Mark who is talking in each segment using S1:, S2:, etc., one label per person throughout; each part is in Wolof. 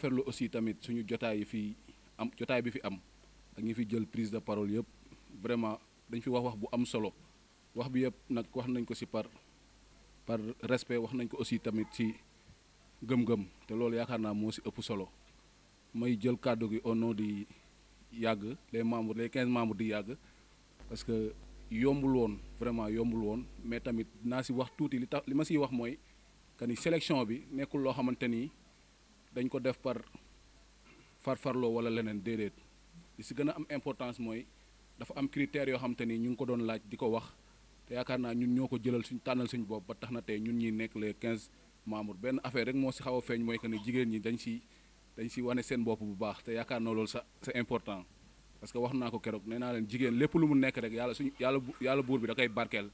S1: rafetlu aussi tamit suñu jotaay yi fi am jotaay bi fi am ak ñi fi jël prise de parole yëpp vraiment dañ fi wax bu am solo wax bi yëpp nag wax nañ ko ci par respect wax nañ ko aussi tamit ci gëm-gëm te loolu yaakaar naa moo ci ëpp solo may jël kàddu gi au nom di yàgg les 15 membres di yàgg parce que yombul woon vraiment yombul woon mais tamit naa ci wax tuuti li ma ciy wax mooy que ni sélection bi nekkul loo xamante ni dañ ko def par farfarloo wala leneen déedéet li ci gën a am importance mooy dafa am critères yoo xamante ni ñu ngi ko doon laaj di ko wax te yaakaar naa ñun ñoo ko jëlal tànnal suñu bopp ba tax na tey ñun ñi nekk les 15 membres benn affaire rek moo ci xaw a feeñ mooy que ni jigéen ñi dañ ci wane seen bopp bu baax te yaakaar na loolu c'est important parce que wax naa ko keroog nee naa leen jigéen lépp lu mu nekk rek yàlla buur bi da koy barkeel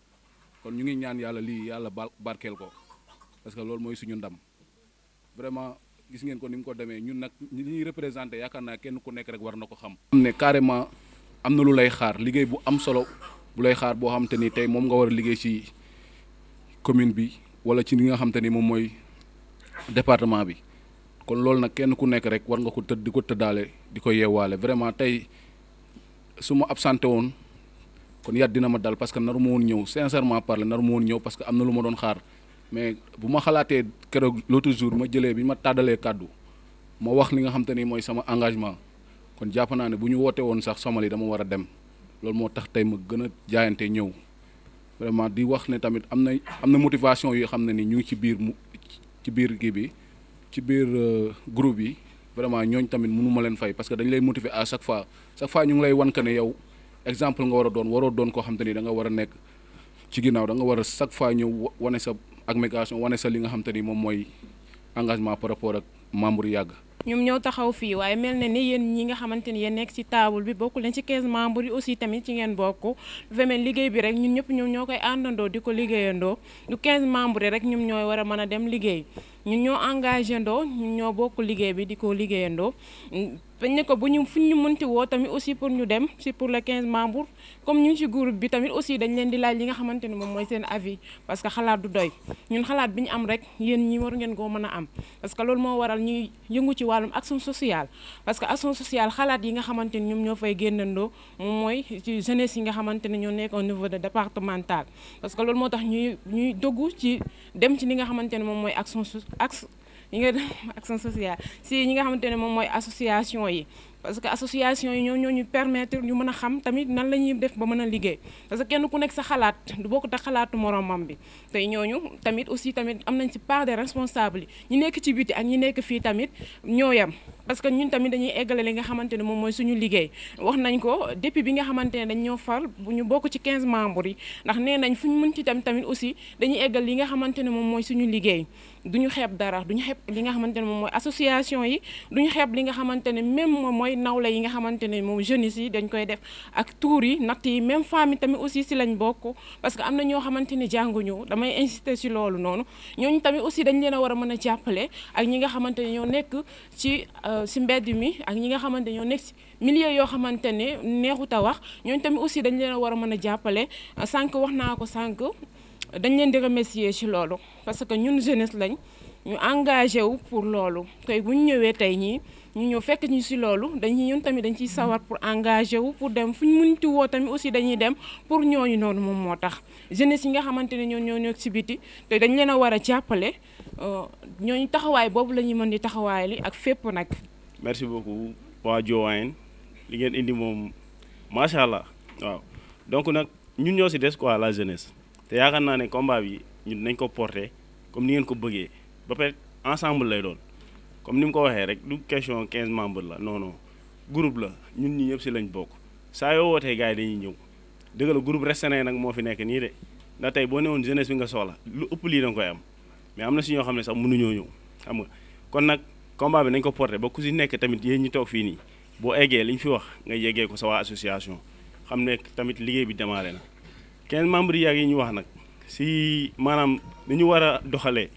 S1: kon ñu ngi ñaan yàlla lii yàlla barkeel ko parce que loolu mooy suñu ndam vraiment gis ngeen ko ni mu ko demee ñun nag ñi ñuy représenté yaakaar naa kenn ku nekk rek war na ko xam. am ne carrément am na lu lay xaar liggéey bu am solo bu lay xaar boo xam te ni tey moom nga war a liggéey ci commune bi wala ci li nga xam te ni moom mooy département bi kon loolu nag kenn ku nekk rek war nga ko di ko tëddaale di ko yeewaale vraiment tey su ma absenté woon kon yat dina ma dal parce que naru ma woon ñëw sincèrement parler naru ma woon ñëw parce que am na lu ma doon xaar mais bu ma xalaatee keroog l'autre jour ma jëlee bi ma tàddalee kàddu ma wax li nga xam te ni mooy sama engagement kon jàpp naa ne bu ñu woote woon sax Somalie dama war a dem loolu moo tax tey ma gën a jaayante ñëw vraiment di wax ne tamit am na motivation yoo xam ne ni ñu ngi ci biir kii bi ci biir groupe yi vraiment ñooñ tamit mënu ma leen fay parce que dañu lay motiver à chaque fois ñu ngi lay wan que ne yow exemple nga war a doon waroo doon koo xam te ni da nga war a nekk ci ginnaaw da nga war a chaque fois ñëw wane sa abnégation wane sa li nga xam te ni moom mooy engagement par rapport ak membre yàgg.
S2: ñoom ñoo taxaw fii waaye mel na ni yéen ñi nga xamante ni yéen nekk ci table bi bokku leen ci 15 membres yi aussi tamit ci ngeen bokk dafa mel liggéey bi rek ñun ñëpp ñoom ñoo koy àndandoo di ko liggéeyandoo du 15 membres yi rek ñoom ñooy war a mën a dem liggéey ñun ñoo engagé ndoo ñun ñoo bokk liggéey bi di ko liggéeyandoo bañ ne ko fu ñu mënti woo tamit aussi pour ñu dem si pour les 15 membres comme ñu ngi ci groupe bi tamit aussi dañ leen di laaj li nga xamante ni moom mooy seen avis parce que xalaat du doy ñun xalaat bi ñu am rek yéen ñi war ngeen koo mën a am parce que loolu moo waral ñuy yëngu ci wàllum action sociale parce que action sociale xalaat yi nga xamante ni ñoom ñoo fay génnandoo moom mooy ci jeunesse yi nga xamante ne ñoo nekk au niveau de départemental parce que loolu moo tax ñuy doggu ci dem ci li nga xamante ne moom mooy action sociale si ñi nga xamante ne moom mooy association yi parce que association yi ñoo ñu permettre ñu mën a xam tamit nan la ñuy def ba mën a liggéey parce que kenn ku nekk sa xalaat du bokk te xalaatu moromam bi tey ñooñu tamit aussi tamit am nañ ci part de responsable yi ñi nekk ci biti ak ñi nekk fii tamit ñoo yem parce que ñun tamit dañuy eggale li nga xamante ne moom mooy suñu liggéey wax nañ ko depuis bi nga xamante ne dañ ñoo far bu ñu bokk ci 15 membres yi ndax nee nañ fu ñu mën ci tamit aussi dañuy eggal li nga xamante ne moom mooy suñu liggéey duñu xeeb dara duñu xeeb li nga xamante ne moom mooy association yi duñu xeeb li nga xamante ne même moom mooy nawle yi nga xamante ne moom jeunes yi dañ koy def ak tour yi natt yi même femme yi tamit aussi si lañ bokk parce que am na ñoo xamante ne jànguñu damay insister si loolu noonu ñooñu tamit aussi dañ leen a war a mën a jàppale ak ñi nga xamante ne ñoo nekk si mbedd mi ak ñi nga xamante ne ñoo nekk si milieu yoo xamante ne neexut a wax ñooñu tamit aussi dañ leen a war a mën a jàppale sànq wax naa ko sànq dañ leen di remercier ci loolu parce que ñun jeunesse lañ ñu engagé wu pour loolu tey bu ñu ñëwee tey ñii ñu ñëw fekk ñu ci loolu ñun tamit dañ ciy sawar pour engagé wu pour dem fu ñu mënti woo tamit aussi dañuy dem pour ñooñu noonu moom moo tax jeunesse yi nga xamante ne ñoo nekk ci biti te dañ leen a war a jàppale ñooñu taxawaay boobu la ñuy mën di taxawaay li ak fépp nag.
S3: merci beaucoup waa Diohine li ngeen indi moom macha allah waaw donc nag ñun ñoo ci des quoi la jeunesse. te yaakaar naa ne combat bi ñun nañ ko porter comme ni ngeen ko bëggee ba pare ensemble lay doon comme ni mu ko waxee rek du question 15 membres la non groupe la ñun ñi ñëpp ci lañ bokk saa yoo wootee gars yi dañuy ñëw dëgg la groupe restreint nag moo fi nekk nii de ndax tey boo newoon jeunesse bi nga soxla lu ëpp lii da nga koy am mais am na ci ñoo xam ne sax mënuñoo ñëw xam nga kon nag combat bi nañ ko porter ba ku ci nekk tamit yéen ñi toog fii nii boo eggee li ñu fi wax nga yeggee ko sa waa association xam ne tamit liggéey bi démarré na. 15 membres yi ñu wax nag si maanaam ni ñu war a doxalee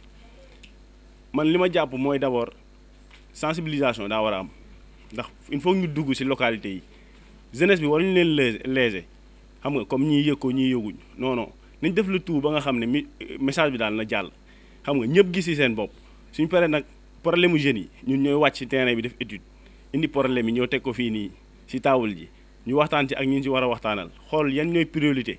S3: man li ma jàpp mooy d'abord sensibilisation daa war a am ndax il faut ñu dugg si localité yi jeunesse bi waruñu leen léser xam nga comme ñii yëg ko ñii yëguñ non nañ def le tout ba nga xam ne message bi daal na jàll xam nga ñëpp gis si seen bopp suñu paree nag problème mu jeunes yi ñun ñooy wàcc ci terrain bi def étude indi problème yi ñoo teg ko fii nii ci taawul ji ñu waxtaan ci ak ñi ci war a waxtaanal xool yan ñooy priorité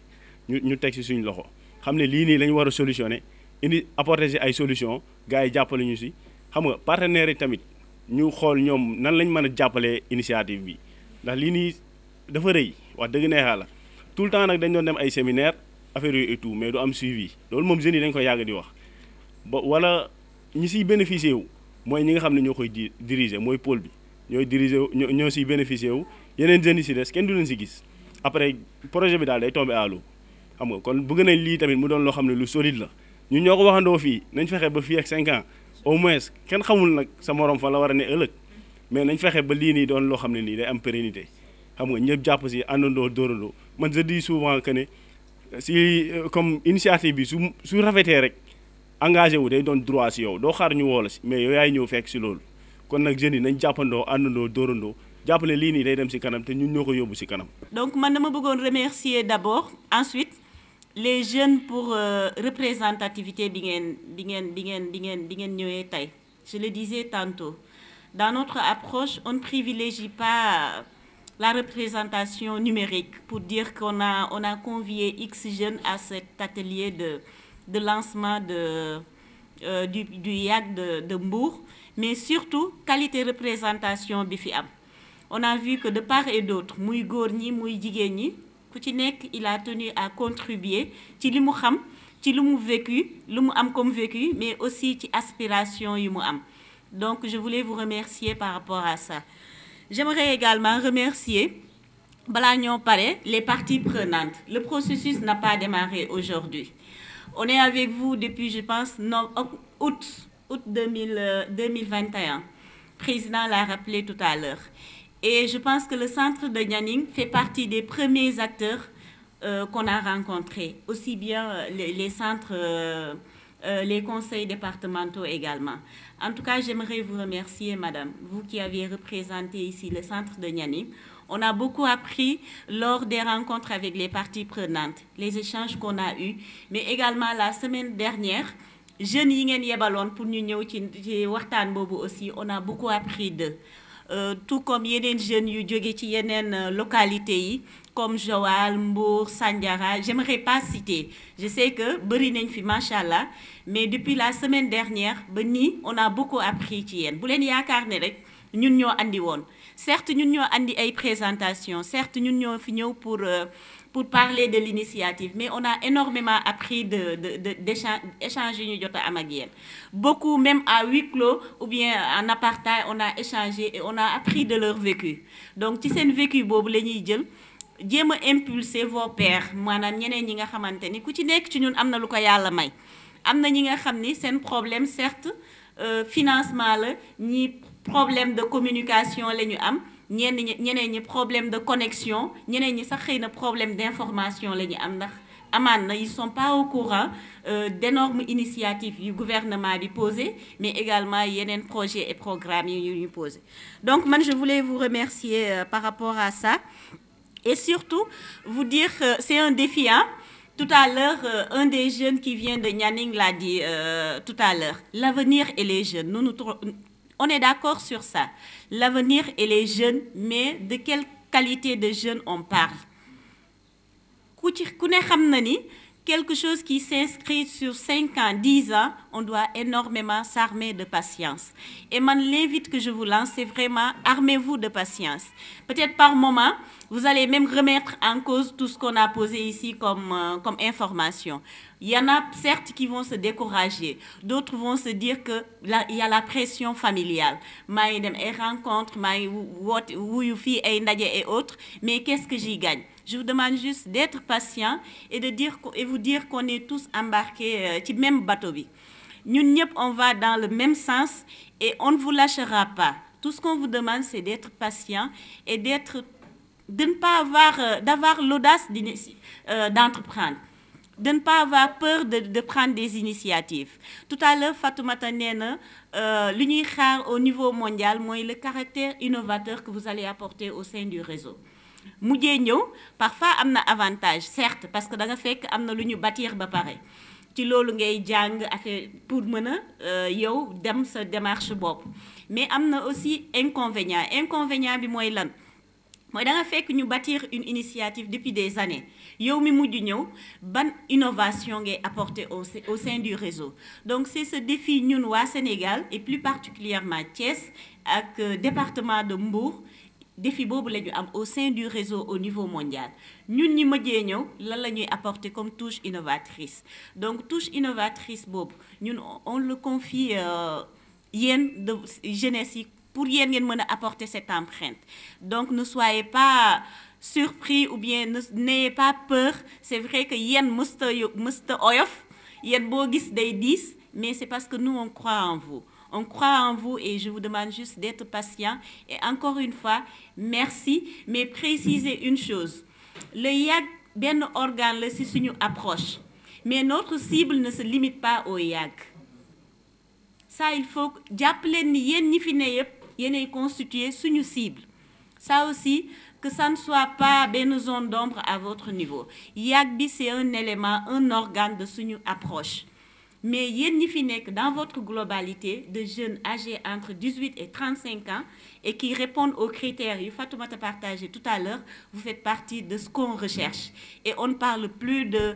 S3: ñu teg ci suñu loxo xam ne lii nii la ñu war a solutionné indi apporter ci ay solution gars yi jàppale ñu ci xam nga partenaires yi tamit ñu xool ñoom nan lañ mën a jàppalee initiative bi ndax lii nii dafa rëy wax dëgg neexaa la tout le temps nag dañ doon dem ay séminaire affaire yooyu et tout mais du am suivi loolu moom jeunes yi dañ ko yàgg di wax ba wala ñi siy bénéficier wu mooy ñi nga xam ne ñoo koy diriger mooy pôle bi ñooy diriger ñoo siy bénéficier wu yeneen jeunes yi si des kenn du leen si gis après projet bi daal day tombé à l'eau xam nga kon bëgg nañ lii tamit mu doon loo xam ne lu solide la ñun ñoo ko waxandoo fii nañ fexe ba fii ak 5 ans au moins kenn xamul nag sa morom fa la war a ne ëllëg mais nañ fexe ba lii nii doon loo xam ne nii day am pérennité xam nga ñëpp jàpp si àndandoo dóorandoo man je dis souvent que ne si comme initiative bi su rafetee rek engagé wu day doon droit si yow doo xaar ñu woo la si mais yow yaay ñëw fekk si loolu kon nag jeunes yi nañ jàppandoo àndandoo dóorandoo jàpp ne lii nii day dem si kanam te ñun ñoo ko yóbbu si kanam.
S4: donc man dama bëggoon remercier d'abord ensuite les jeunes pour représentativité bi ngeen ñëwee tey. Je le disais tantôt, dans notre approche on ne privilégie pas la représentation numérique pour dire on a convié X jeunes à cet atelier de lancement du YAG de Mbour, mais surtout qualité représentation bi fi am. On a vu que de part et d'autre muy góor ñi muy jigéen ñi ku ci nekk il a tenu à contribuer ci li mu xam ci lu mu vécu lu mu am comme vécu mais aussi ci aspiration yu mu am. Donc je voulais vous remercier par rapport à ça. J'aimerais également remercier balaa ñoo pare les parties prenantes. Le processus n'a pas démarré aujourd'hui. On est avec vous depuis, je pense, août 2021. Le président l'a rappelé tout à l'heure. Et je pense que le centre de Nianing fait partie des premiers acteurs qu'on a rencontrés. Aussi bien les centres, les conseils départementaux également. En tout cas, j'aimerais vous remercier, madame, vous qui avez représenté ici le centre de Nianing. On a beaucoup appris lors des rencontres avec les parties prenantes, les échanges qu'on a eus, mais également la semaine dernière, jeunes yi ngeen yebaloon pour ñu ñëw ci waxtaan boobu aussi, on a beaucoup appris d'eux. Tout comme yeneen jeunes yu jóge ci yeneen localités yi comme Joal, Mbour, Sandiara, j'aimerais pas citer. Je sais que bëri nañ fi machallah, mais depuis la semaine dernière ba nii on a beaucoup appris ci yéen. Bu leen yaakaar ne rek ñun ñoo andi woon. Certes ñun ñoo andi ay présentation, certes ñun ñoo fi ñëw pour parler de l'initiative, mais on a énormément appris d'échanges yu ñu jot a am ak yéen. Beaucoup même à huis clos ou bien en apartheid on a échangé et on a appris de leur vécu. Donc ci seen vécu boobu la ñuy jël jéem a impulser vos pairs maanaam ñeneen ñi nga xamante ni ku ci nekk ci ñun am na lu ko yàlla may. Am na ñi nga xam ni seen problème certes financement la ñi problème de communication la ñu am ñeneen ñi problème de connexion ñeneen ñi sax xëy na problème d'information la ñu am ndax amaan na ils sont pas au courant d'énormes initiatives yu gouvernement bi posé mais également yeneen projets et programmes yu ñu posé. Donc man je voulais vous remercier par rapport à ça et surtout vous dire que c'est un défi hein. Tout à l'heure un des jeunes qui vient de Nianing l'a dit tout à l'heure, l'avenir et les jeunes. On est d'accord sur ça. L'avenir et les jeunes, mais de quelle qualité de jeunes on parle? Ku ne xam na ni quelque chose qui s'inscrit sur 5 ans, 10 ans, on doit énormément s'armer de patience. Et man, l'invite que je vous lance, c'est vraiment armez-vous de patience. Peut-être par moment, vous allez même remettre en cause tout ce qu'on a posé ici comme information. Il y en a certes qui vont se décourager, d'autres vont se dire que il y a la pression familiale. Maa ngi dem ay rencontres, maa ngi wuyu fii ay ndaje et autres, mais qu'est-ce que j'y gagne? Je vous demande juste d'être patient et vous dire qu'on est tous embarqués ci même bateau bi. Ñun ñëpp on va dans le même sens et on ne vous lâchera pas. Tout ce qu'on vous demande c'est d'être patient et de ne pas d'avoir l'audace d'entreprendre. De ne pas avoir peur de prendre des initiatives. Tout à l'heure, Fatoumata nee na li ñuy xaar au niveau mondial mooy le caractère innovateur que vous allez apporter au sein du réseau. Mujjee ñëw parfois am na avantage certes parce que da nga fekk am na lu ñu bâtir ba pare ci loolu ngay jàng affaire pour mën a yow dem sa démarche bopp. Mais am na aussi inconvénient bi mooy lan mooy da nga fekk ñu bâtir une initiative depuis des années yow mi mujj ñëw ban innovation ngay apporter au sein du réseau. Donc c'est ce défi ñun waa Sénégal et plus particulièrement Thiès ak département de Mbour. Défi boobu la ñu am au sein du réseau au niveau mondial ñun ñi mëjee ñëw lan la ñuy apporter comme touche innovatrice. Donc touche innovatrice boobu ñun on le confie yéen de jeunesse yi pour yéen ngeen mën a apporter cette empreinte. Donc ne soyez pas surpris ou bien n'ayez pas peur. C'est vrai que yéen mësta oyof yéen boo gis day diis, mais c'est parce que nous on croit en vous. On croit en vous et je vous demande juste d'être patient. Et encore une fois, merci. Mais précisez une chose. Le YAG, ben organe, c'est une approche. Mais notre cible ne se limite pas au YAG. Ça, il faut d'appeler ni constituer une cible. Ça aussi, que ça ne soit pas une zone d'ombre à votre niveau. YAG, c'est un élément, un organe de une approche. Mais yéen ñi fi nekk dans votre globalité de jeunes âgés entre 18 et 35 ans et qui répondent aux critères yu Fatoumata partagé tout à l'heure, vous faites partie de ce qu'on recherche. Et on ne parle plus de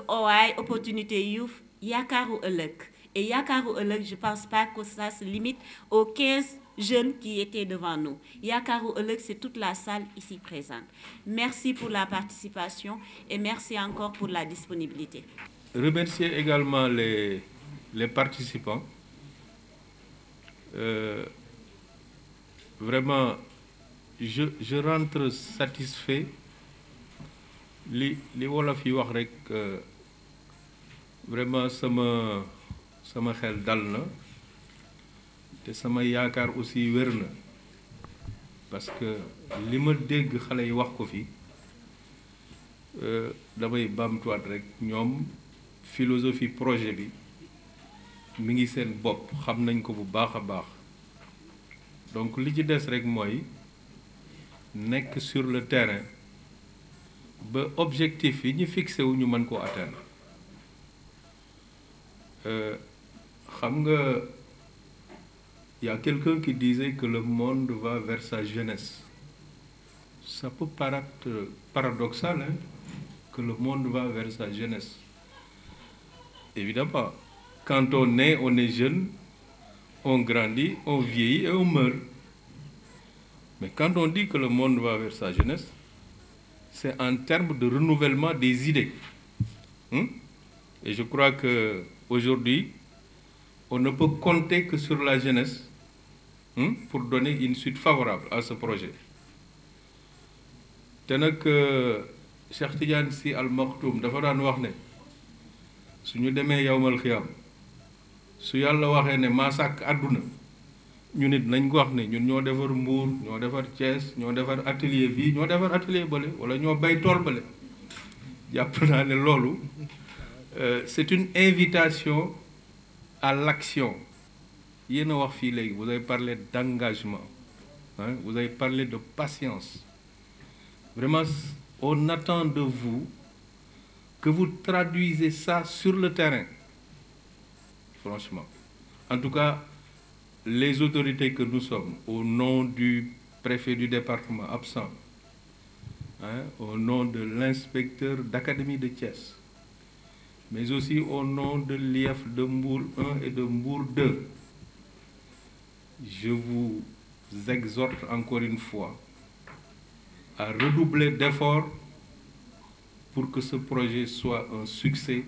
S4: OI, opportunité youth, yaakaaru ëllëg. Et yaakaaru ëllëg, je pense pas que ça se limite aux 15 jeunes qui étaient devant nous. Yaakaaru ëllëg, c'est toute la salle ici présente. Merci pour la participation et merci encore pour la disponibilité.
S5: Remercier également les participants. Vraiment, je rentre satisfait. li wolof yi wax rek vraiment sama xel dal na te sama yaakaar aussi wér na parce que li ma dégg xale yi wax ko fi damay baamtuwaat rek ñoom philosophie projet bi mi ngi seen bopp xam nañ ko bu baax a baax donc li ci des rek mooy nekk sur le terrain ba objectif yi ñu fixé wu ñu mën koo atteindre xam nga y a quelqu'un qui disait que le monde va vers sa jeunesse. Ça peut paraître paradoxal, hein, que le monde va vers sa jeunesse. Évidemment, quand on est jeune, on grandit, on vieillit et on meurt. Mais quand on dit que le monde va vers sa jeunesse, c'est en termes de renouvellement des idées. Et je crois qu'aujourd'hui, on ne peut compter que sur la jeunesse pour donner une suite favorable à ce projet. te nag Cheikh Tidiane Sy Al Maktoum dafa daan wax ne suñu demee yawmal xiyaam su yàlla waxee ne maa sàkk àdduna ñu nit nañ ko wax ne ñun ñoo defar Mbour ñoo defar Thiès ñoo defar atelier bii ñoo defar atelier bële wala ñoo bay tool bële jàpp naa ne loolu c'est une invitation à l'action. Yéen a wax fii léegi vous avez parlé d'engagement, hein, vous avez parlé de patience. Vraiment, on attend de vous que vous traduisez ça sur le terrain. Franchement. En tout cas, les autorités que nous sommes, au nom du préfet du département absent, hein, au nom de l'inspecteur d'académie de Thiès, mais aussi au nom de l'IF de Mbour 1 et de Mbour 2, je vous exhorte encore une fois à redoubler d'efforts pour que ce projet soit un succès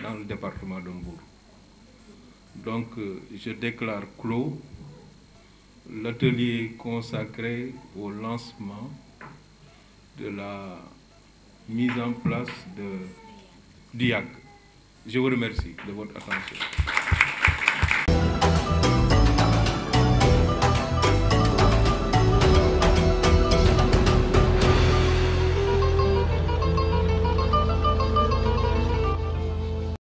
S5: dans le département de Mbour. Donc, je déclare clos l'atelier consacré au lancement de la mise en place du YAG. Je vous remercie de votre attention.